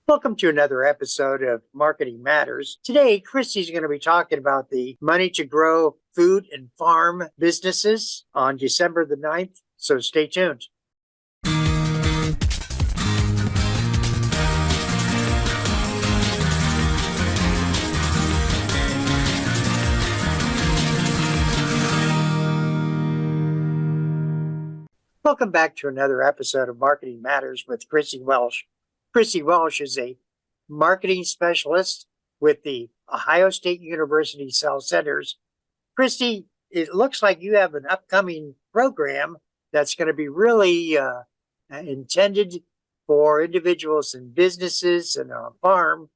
Welcome to another episode of Marketing Matters. Today, Christie's going to be talking about the money to grow food and farm businesses on December the 9th, so stay tuned. Welcome back to another episode of Marketing Matters with Christie Welch. Christie Welch is a marketing specialist with the Ohio State University South Centers. Christie, it looks like you have an upcoming program that's going to be really intended for individuals and businesses and a farm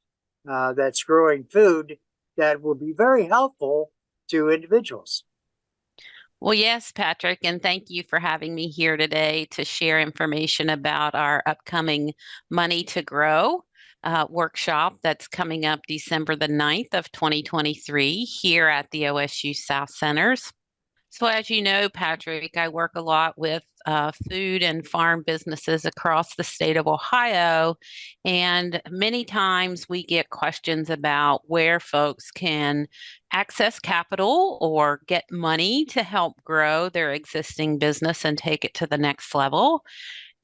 that's growing food that will be very helpful to individuals. Well, yes, Patrick, and thank you for having me here today to share information about our upcoming Money to Grow workshop that's coming up December the 9th of 2023 here at the OSU South Centers. So as you know, Patrick, I work a lot with food and farm businesses across the state of Ohio, and many times we get questions about where folks can access capital or get money to help grow their existing business and take it to the next level.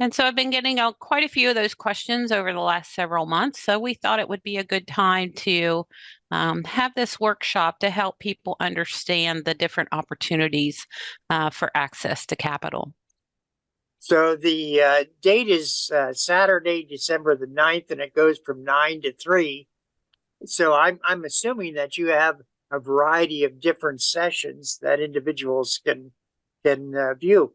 And so I've been getting quite a few of those questions over the last several months. So we thought it would be a good time to have this workshop to help people understand the different opportunities for access to capital. So the date is Saturday, December the 9th, and it goes from 9 to 3. So I'm assuming that you have a variety of different sessions that individuals can view.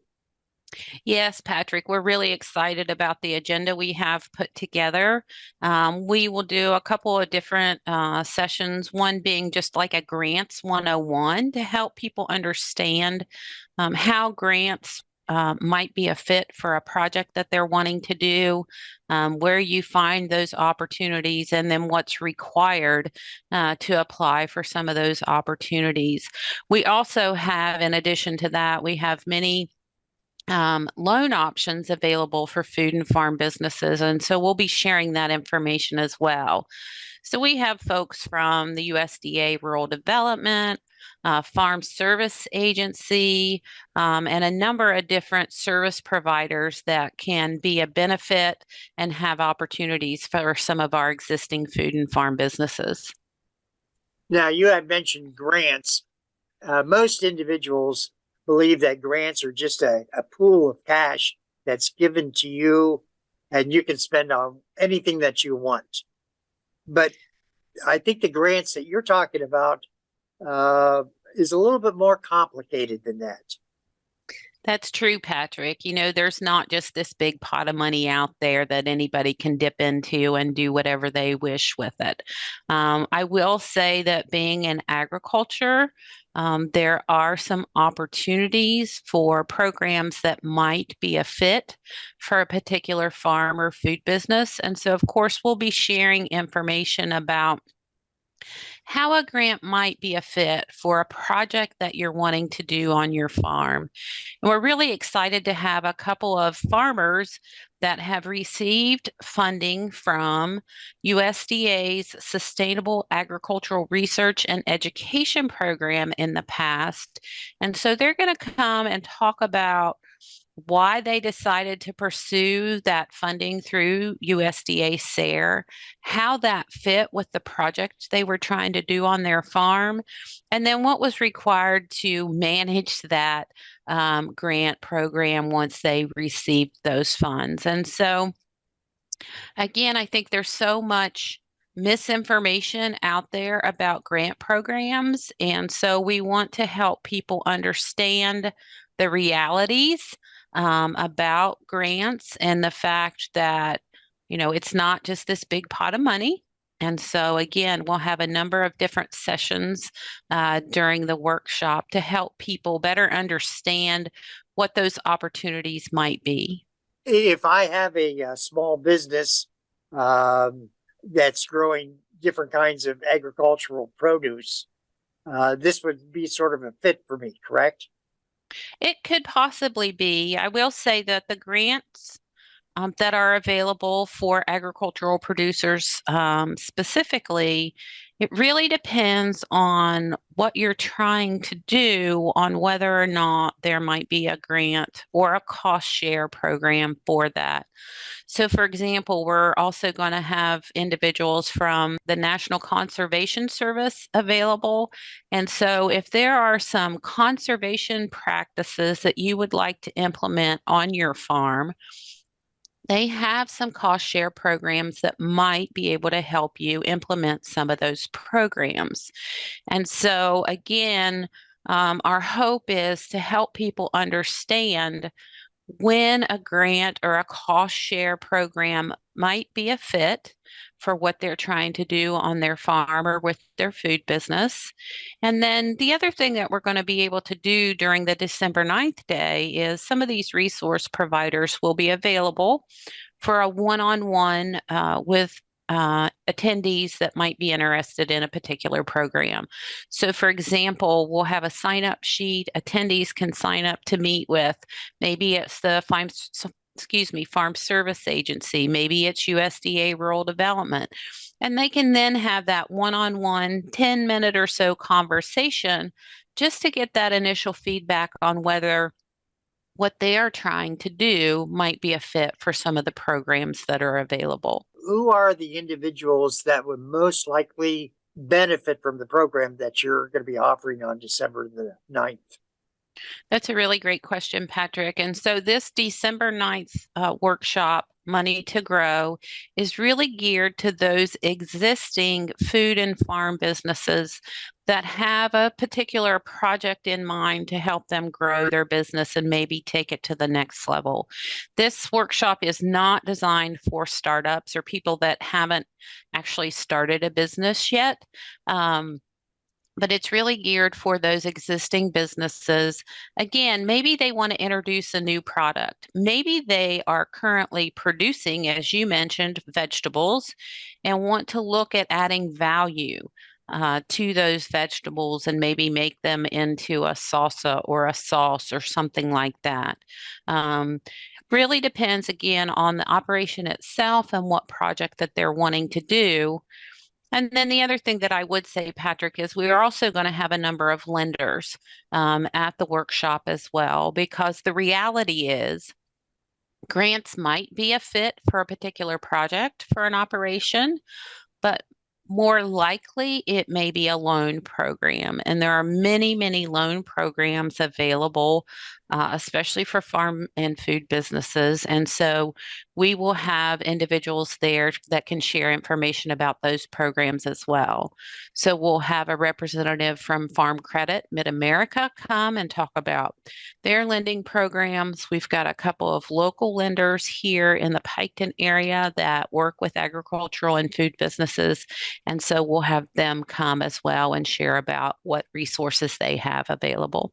Yes, Patrick, we're really excited about the agenda we have put together. We will do a couple of different sessions, one being just like a grants 101 to help people understand how grants might be a fit for a project that they're wanting to do, where you find those opportunities, and then what's required to apply for some of those opportunities. We also have, in addition to that, we have many loan options available for food and farm businesses. And so we'll be sharing that information as well. So we have folks from the USDA Rural Development, Farm Service Agency, and a number of different service providers that can be a benefit and have opportunities for some of our existing food and farm businesses. Now, you had mentioned grants. Most individuals believe that grants are just a pool of cash that's given to you and you can spend on anything that you want. But I think the grants that you're talking about is a little bit more complicated than that. That's true, Patrick. You know, there's not just this big pot of money out there that anybody can dip into and do whatever they wish with it. I will say that being in agriculture, there are some opportunities for programs that might be a fit for a particular farm or food business. And so, of course, we'll be sharing information about how a grant might be a fit for a project that you're wanting to do on your farm. And we're really excited to have a couple of farmers that have received funding from USDA's Sustainable Agricultural Research and Education Program in the past. And so they're going to come and talk about why they decided to pursue that funding through USDA SARE, how that fit with the project they were trying to do on their farm, and then what was required to manage that grant program once they received those funds. And so, again, I think there's so much misinformation out there about grant programs. And so we want to help people understand the realities about grants and the fact that, you know, it's not just this big pot of money. And so, again, we'll have a number of different sessions during the workshop to help people better understand what those opportunities might be. If I have a small business that's growing different kinds of agricultural produce, this would be sort of a fit for me, correct? It could possibly be. I will say that the grants that are available for agricultural producers specifically. It really depends on what you're trying to do on whether or not there might be a grant or a cost share program for that. So, for example, we're also going to have individuals from the National Conservation Service available. And so, if there are some conservation practices that you would like to implement on your farm, they have some cost share programs that might be able to help you implement some of those programs. And so, again, our hope is to help people understand when a grant or a cost share program might be a fit for what they're trying to do on their farm or with their food business. And then the other thing that we're going to be able to do during the December 9th day is some of these resource providers will be available for a one-on-one with attendees that might be interested in a particular program. So, for example, we'll have a sign-up sheet attendees can sign up to meet with. Maybe it's the Farm Service Agency. Maybe it's USDA Rural Development. And they can then have that one-on-one 10-minute or so conversation just to get that initial feedback on whether what they are trying to do might be a fit for some of the programs that are available. Who are the individuals that would most likely benefit from the program that you're going to be offering on December the 9th? That's a really great question, Patrick. And so this December 9th workshop, Money to Grow, is really geared to those existing food and farm businesses that have a particular project in mind to help them grow their business and maybe take it to the next level. This workshop is not designed for startups or people that haven't actually started a business yet. But it's really geared for those existing businesses. Again, maybe they want to introduce a new product. Maybe they are currently producing, as you mentioned, vegetables and want to look at adding value to those vegetables and maybe make them into a salsa or a sauce or something like that. Really depends, again, on the operation itself and what project that they're wanting to do. And then the other thing that I would say, Patrick, is we are also going to have a number of lenders at the workshop as well, because the reality is grants might be a fit for a particular project for an operation, but more likely it may be a loan program. And there are many, many loan programs available, especially for farm and food businesses. And so we will have individuals there that can share information about those programs as well. So we'll have a representative from Farm Credit Mid-America come and talk about their lending programs. We've got a couple of local lenders here in the Piketon area that work with agricultural and food businesses. And so we'll have them come as well and share about what resources they have available.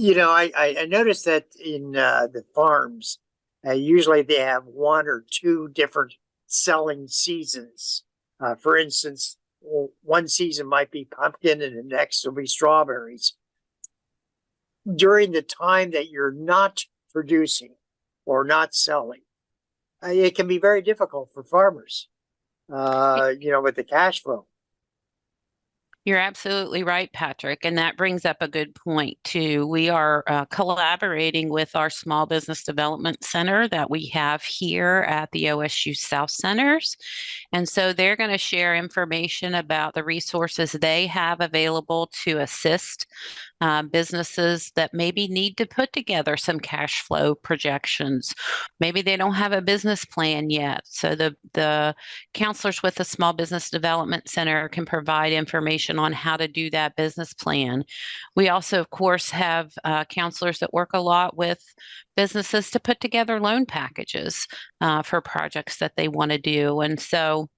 You know, I noticed that in the farms, usually they have one or two different selling seasons. For instance, one season might be pumpkin and the next will be strawberries. During the time that you're not producing or not selling, it can be very difficult for farmers, with the cash flow. You're absolutely right, Patrick. And that brings up a good point, too. We are collaborating with our Small Business Development Center that we have here at the OSU South Centers. And so they're going to share information about the resources they have available to assist businesses that maybe need to put together some cash flow projections. Maybe they don't have a business plan yet. So the counselors with the Small Business Development Center can provide information on how to do that business plan. We also, of course, have counselors that work a lot with businesses to put together loan packages for projects that they want to do. And so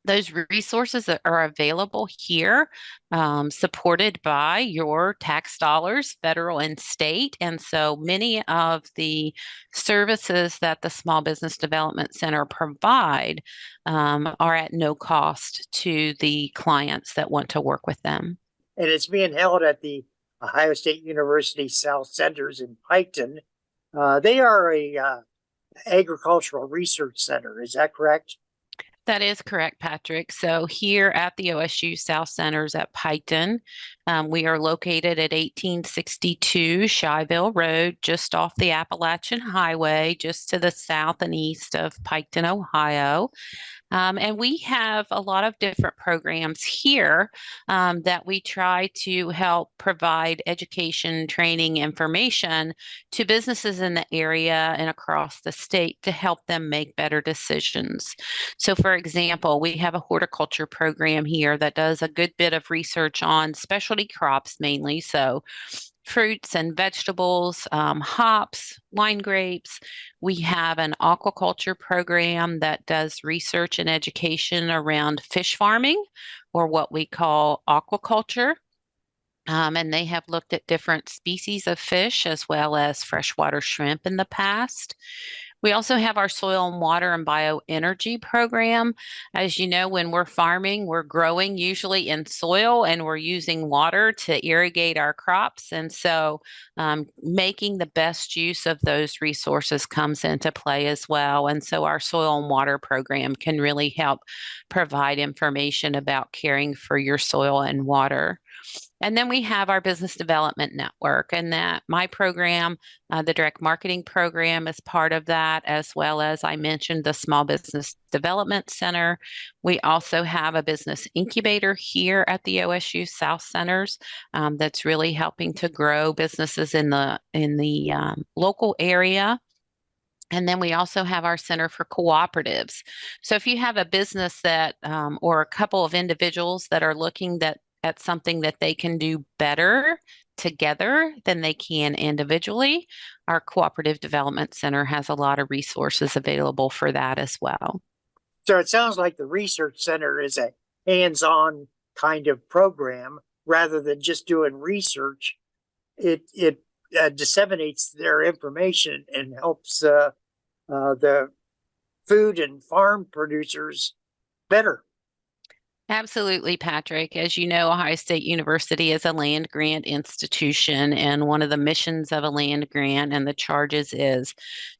those resources that are available here, supported by your tax dollars, federal and state. And so many of the services that the Small Business Development Center provide are at no cost to the clients that want to work with them. And it's being held at the Ohio State University South Centers in Piketon. They are a Agricultural Research Center. Is that correct? That is correct, Patrick. So here at the OSU South Centers at Piketon, we are located at 1862 Shyville Road, just off the Appalachian Highway, just to the south and east of Piketon, Ohio. And we have a lot of different programs here that we try to help provide education, training, information to businesses in the area and across the state to help them make better decisions. So, for example, we have a horticulture program here that does a good bit of research on specialty crops mainly. So, fruits and vegetables, hops, wine grapes. We have an aquaculture program that does research and education around fish farming, or what we call aquaculture. And they have looked at different species of fish as well as freshwater shrimp in the past. We also have our soil and water and bioenergy program. As you know, when we're farming, we're growing usually in soil and we're using water to irrigate our crops. And so making the best use of those resources comes into play as well. And so our soil and water program can really help provide information about caring for your soil and water. And then we have our business development network, and that my program, the direct marketing program, is part of that, as well as I mentioned the Small Business Development Center. We also have a business incubator here at the OSU South Centers that's really helping to grow businesses in the local area. And then we also have our Center for Cooperatives. So if you have a business that, or a couple of individuals that are looking at something that they can do better together than they can individually, our Cooperative Development Center has a lot of resources available for that as well. So it sounds like the research center is a hands-on kind of program rather than just doing research. It disseminates their information and helps the food and farm producers better. Absolutely, Patrick. As you know, Ohio State University is a land grant institution, and one of the missions of a land grant and the charges is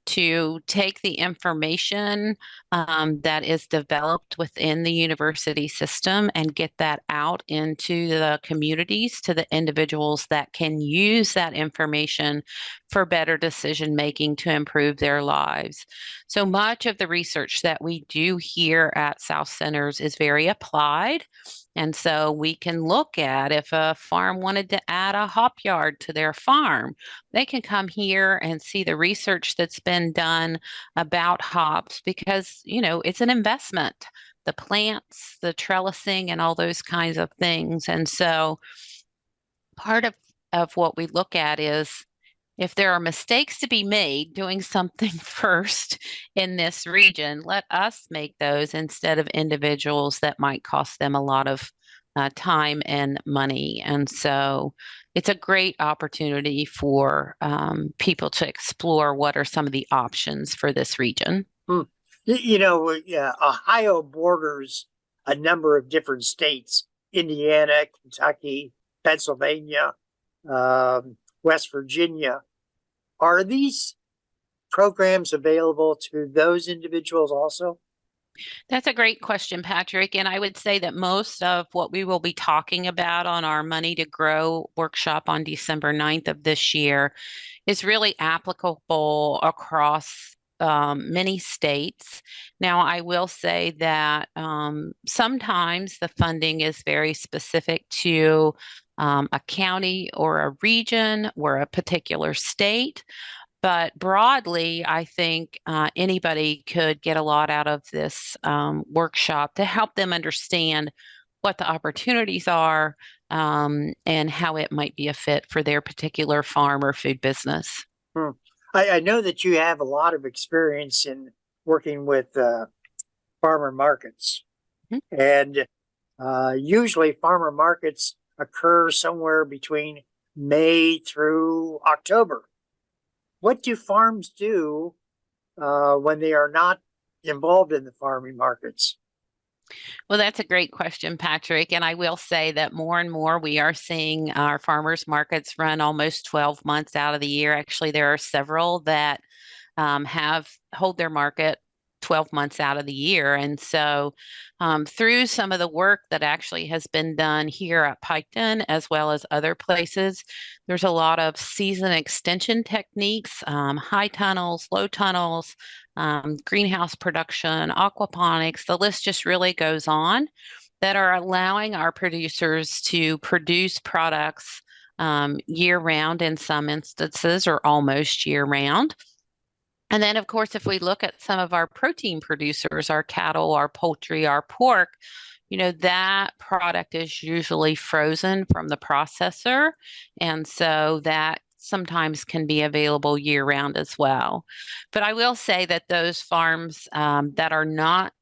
to take the information that is developed within the university system and get that out into the communities, to the individuals that can use that information for better decision making to improve their lives. So much of the research that we do here at South Centers is very applied. And so we can look at if a farm wanted to add a hop yard to their farm, they can come here and see the research that's been done about hops, because, you know, it's an investment, the plants, the trellising, and all those kinds of things. And so part of what we look at is, if there are mistakes to be made doing something first in this region, let us make those instead of individuals that might cost them a lot of time and money. And so it's a great opportunity for people to explore what are some of the options for this region. You know, Ohio borders a number of different states: Indiana, Kentucky, Pennsylvania, West Virginia. Are these programs available to those individuals also? That's a great question, Patrick. And I would say that most of what we will be talking about on our Money to Grow workshop on December 9th of this year is really applicable across many states. Now, I will say that sometimes the funding is very specific to a county or a region or a particular state. But broadly, I think anybody could get a lot out of this workshop to help them understand what the opportunities are and how it might be a fit for their particular farm or food business. I know that you have a lot of experience in working with farmer markets. Mm-hmm. And usually farmer markets occur somewhere between May through October. What do farms do when they are not involved in the farming markets? Well, that's a great question, Patrick. And I will say that more and more we are seeing our farmers markets run almost 12 months out of the year. Actually, there are several that hold their market 12 months out of the year. And so through some of the work that actually has been done here at Piketon, as well as other places, there's a lot of season extension techniques, high tunnels, low tunnels, greenhouse production, aquaponics. The list just really goes on, that are allowing our producers to produce products year round in some instances, or almost year round. And then, of course, if we look at some of our protein producers, our cattle, our poultry, our pork, that product is usually frozen from the processor. And so that sometimes can be available year round as well. But I will say that those farms that are not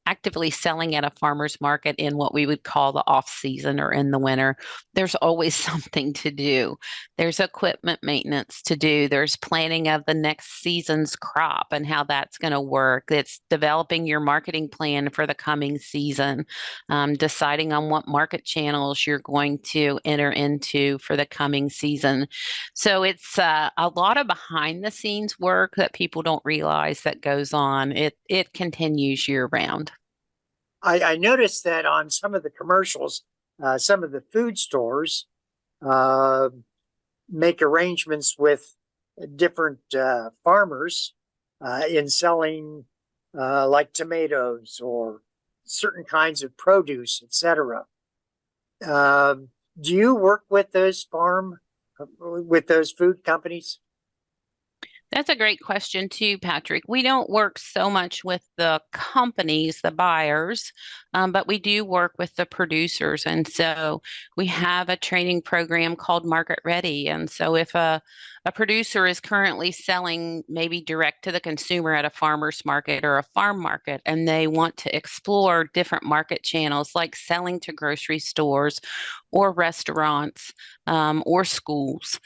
actively selling at a farmer's market in what we would call the off season or in the winter, there's always something to do. There's equipment maintenance to do. There's planning of the next season's crop and how that's going to work. It's developing your marketing plan for the coming season, deciding on what market channels you're going to enter into for the coming season. So it's a lot of behind the scenes work that people don't realize that goes on. It continues year round. I noticed that on some of the commercials, some of the food stores make arrangements with different farmers in selling like tomatoes or certain kinds of produce, etc. Do you work with those food companies? That's a great question too, Patrick. We don't work so much with the companies, the buyers, but we do work with the producers. And so we have a training program called Market Ready. And so if a producer is currently selling maybe direct to the consumer at a farmer's market or a farm market, and they want to explore different market channels like selling to grocery stores or restaurants or schools,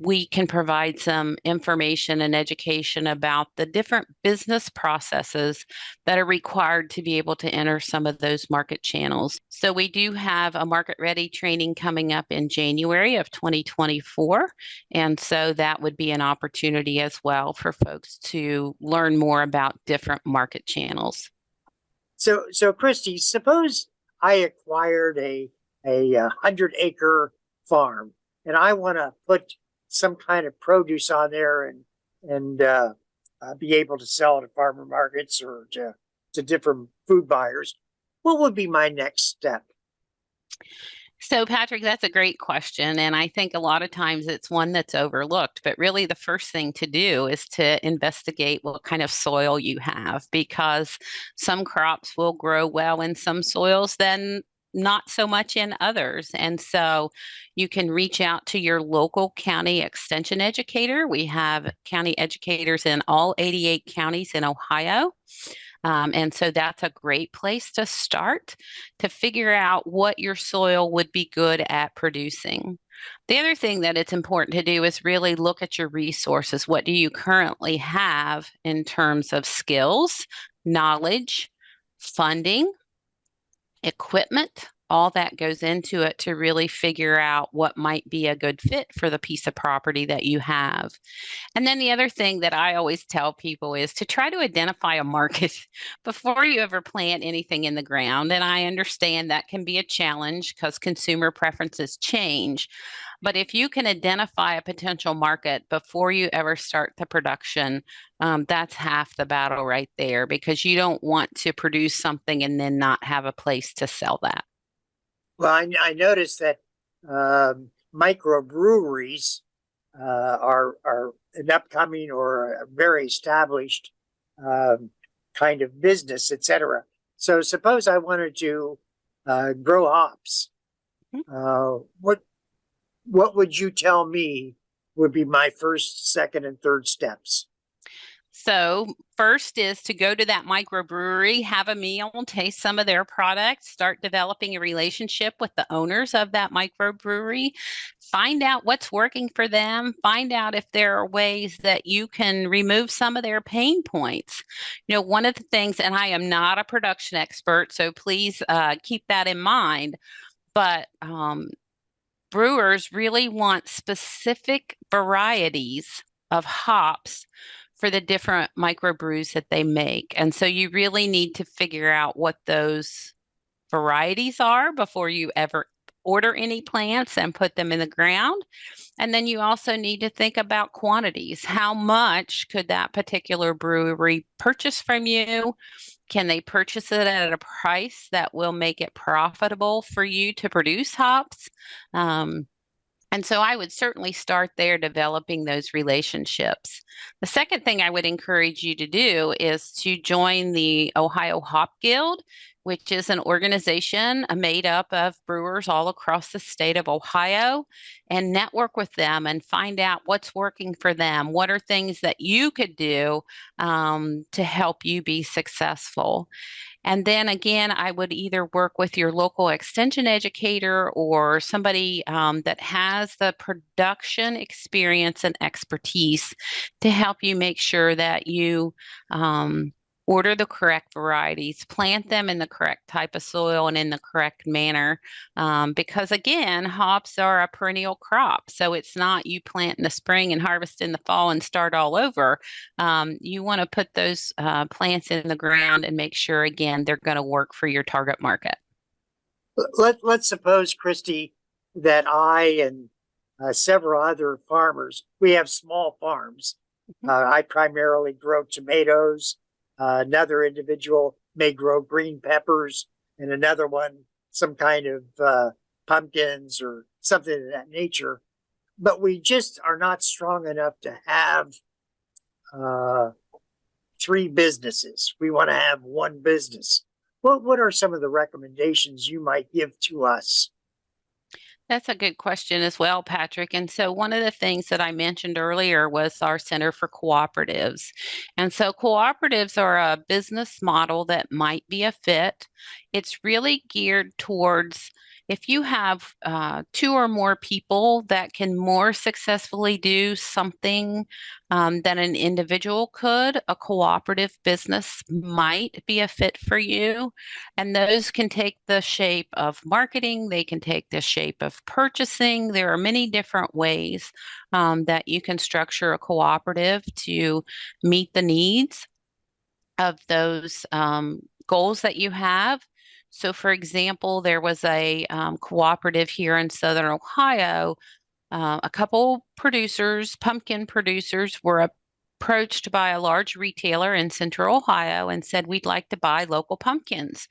we can provide some information and education about the different business processes that are required to be able to enter some of those market channels. So we do have a Market Ready training coming up in January of 2024. And so that would be an opportunity as well for folks to learn more about different market channels. So Christie, suppose I acquired a 100-acre farm, and I want to put some kind of produce on there and be able to sell it at farmer markets or to different food buyers. What would be my next step? So, Patrick, that's a great question. And I think a lot of times it's one that's overlooked. But really, the first thing to do is to investigate what kind of soil you have, because some crops will grow well in some soils, then not so much in others. And so you can reach out to your local county extension educator. We have county educators in all 88 counties in Ohio. And so that's a great place to start to figure out what your soil would be good at producing. The other thing that it's important to do is really look at your resources. What do you currently have in terms of skills, knowledge, funding, equipment? All that goes into it to really figure out what might be a good fit for the piece of property that you have. And then the other thing that I always tell people is to try to identify a market before you ever plant anything in the ground. And I understand that can be a challenge because consumer preferences change. But if you can identify a potential market before you ever start the production, that's half the battle right there, because you don't want to produce something and then not have a place to sell that. Well, I noticed that microbreweries are an upcoming or a very established kind of business, etc. So suppose I wanted to grow hops. What would you tell me would be my first, second, and third steps? So first is to go to that microbrewery, have a meal, taste some of their products, start developing a relationship with the owners of that microbrewery, find out what's working for them, find out if there are ways that you can remove some of their pain points. One of the things, and I am not a production expert, so please keep that in mind, but brewers really want specific varieties of hops for the different microbrews that they make. And so you really need to figure out what those varieties are before you ever order any plants and put them in the ground. And then you also need to think about quantities. How much could that particular brewery purchase from you? Can they purchase it at a price that will make it profitable for you to produce hops? And so I would certainly start there developing those relationships. The second thing I would encourage you to do is to join the Ohio Hop Guild, which is an organization made up of brewers all across the state of Ohio, and network with them and find out what's working for them. What are things that you could do to help you be successful? And then again, I would either work with your local extension educator or somebody that has the production experience and expertise to help you make sure that you order the correct varieties, plant them in the correct type of soil and in the correct manner. Because again, hops are a perennial crop. So it's not you plant in the spring and harvest in the fall and start all over. You want to put those plants in the ground and make sure, again, they're going to work for your target market. Let's suppose, Christie, that I and several other farmers, we have small farms. I primarily grow tomatoes. Another individual may grow green peppers, and another one some kind of pumpkins or something of that nature. But we just are not strong enough to have 3 businesses. We want to have one business. What are some of the recommendations you might give to us? That's a good question as well, Patrick. And so one of the things that I mentioned earlier was our Center for Cooperatives. And so cooperatives are a business model that might be a fit. It's really geared towards if you have 2 or more people that can more successfully do something than an individual could, a cooperative business might be a fit for you. And those can take the shape of marketing, they can take the shape of purchasing. There are many different ways that you can structure a cooperative to meet the needs of those goals that you have. So, for example, there was a cooperative here in Southern Ohio. A couple producers, pumpkin producers, were approached by a large retailer in Central Ohio and said, "We'd like to buy local pumpkins."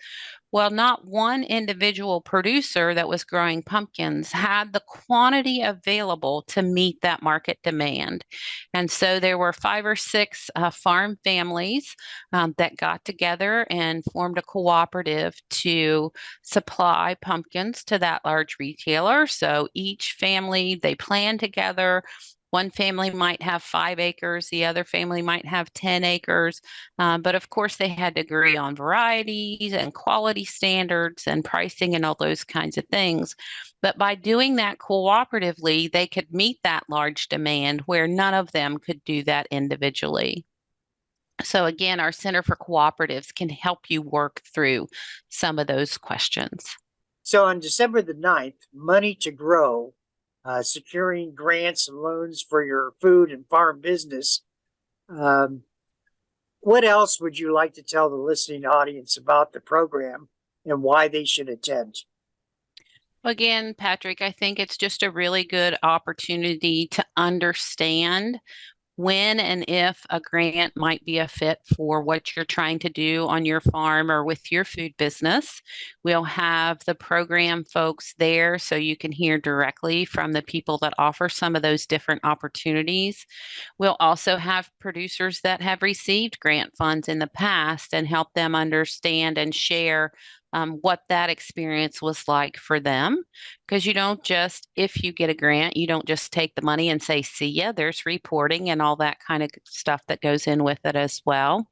Well, not one individual producer that was growing pumpkins had the quantity available to meet that market demand. And so there were 5 or 6 farm families that got together and formed a cooperative to supply pumpkins to that large retailer. So each family, they planned together. One family might have 5 acres, the other family might have 10 acres. But of course, they had to agree on varieties and quality standards and pricing and all those kinds of things. But by doing that cooperatively, they could meet that large demand where none of them could do that individually. So again, our Center for Cooperatives can help you work through some of those questions. So on December the 9th, Money to Grow, securing grants and loans for your food and farm business. What else would you like to tell the listening audience about the program and why they should attend? Again, Patrick, I think it's just a really good opportunity to understand when and if a grant might be a fit for what you're trying to do on your farm or with your food business. We'll have the program folks there so you can hear directly from the people that offer some of those different opportunities. We'll also have producers that have received grant funds in the past and help them understand and share what that experience was like for them. Because you don't just, if you get a grant, you don't just take the money and say, "See ya." There's reporting and all that kind of stuff that goes in with it as well.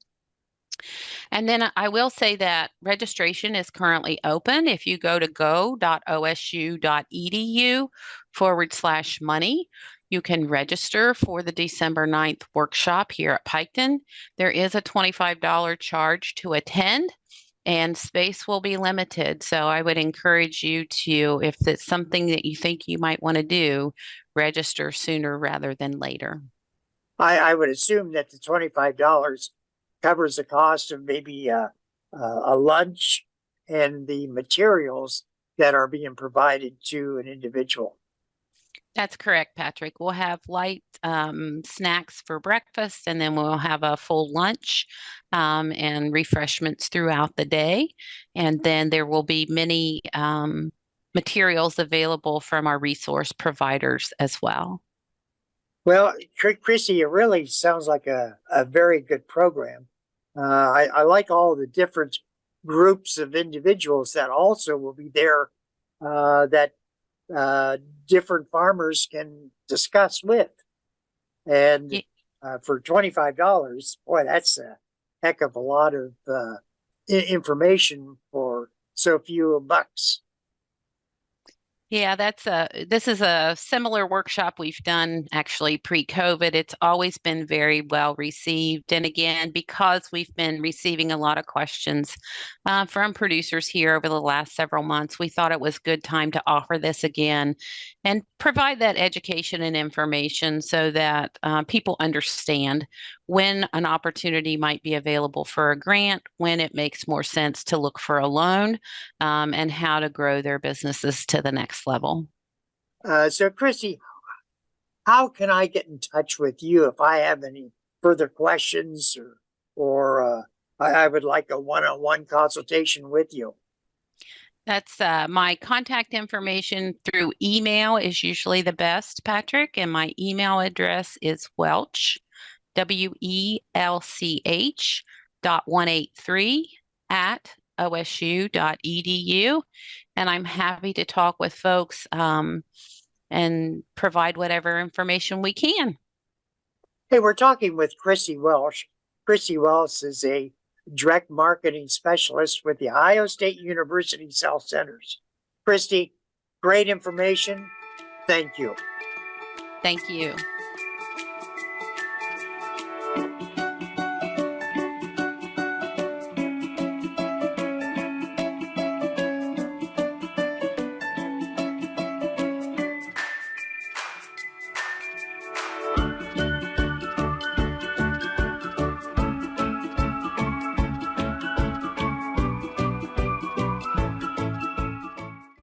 And then I will say that registration is currently open. If you go to go.osu.edu/money, you can register for the December 9th workshop here at Piketon. There is a $25 charge to attend, and space will be limited. So I would encourage you to, if it's something that you think you might want to do, register sooner rather than later. I would assume that the $25 covers the cost of maybe a lunch and the materials that are being provided to an individual. That's correct, Patrick. We'll have light snacks for breakfast, and then we'll have a full lunch and refreshments throughout the day. And then there will be many materials available from our resource providers as well. Well, Chrissy, it really sounds like a very good program. I like all the different groups of individuals that also will be there that different farmers can discuss with. And for $25, boy, that's a heck of a lot of information for so few bucks. Yeah, this is a similar workshop we've done actually pre-COVID. It's always been very well received. And again, because we've been receiving a lot of questions from producers here over the last several months, we thought it was a good time to offer this again and provide that education and information so that people understand when an opportunity might be available for a grant, when it makes more sense to look for a loan, and how to grow their businesses to the next level. So, Christy, how can I get in touch with you if I have any further questions or I would like a one-on-one consultation with you? That's my contact information through email is usually the best, Patrick, and my email address is Welch, WELCH .183 at osu.edu. And I'm happy to talk with folks and provide whatever information we can. Hey, we're talking with Christie Welch. Christie Welch is a direct marketing specialist with the Ohio State University Cell Centers. Christie, great information. Thank you. Thank you.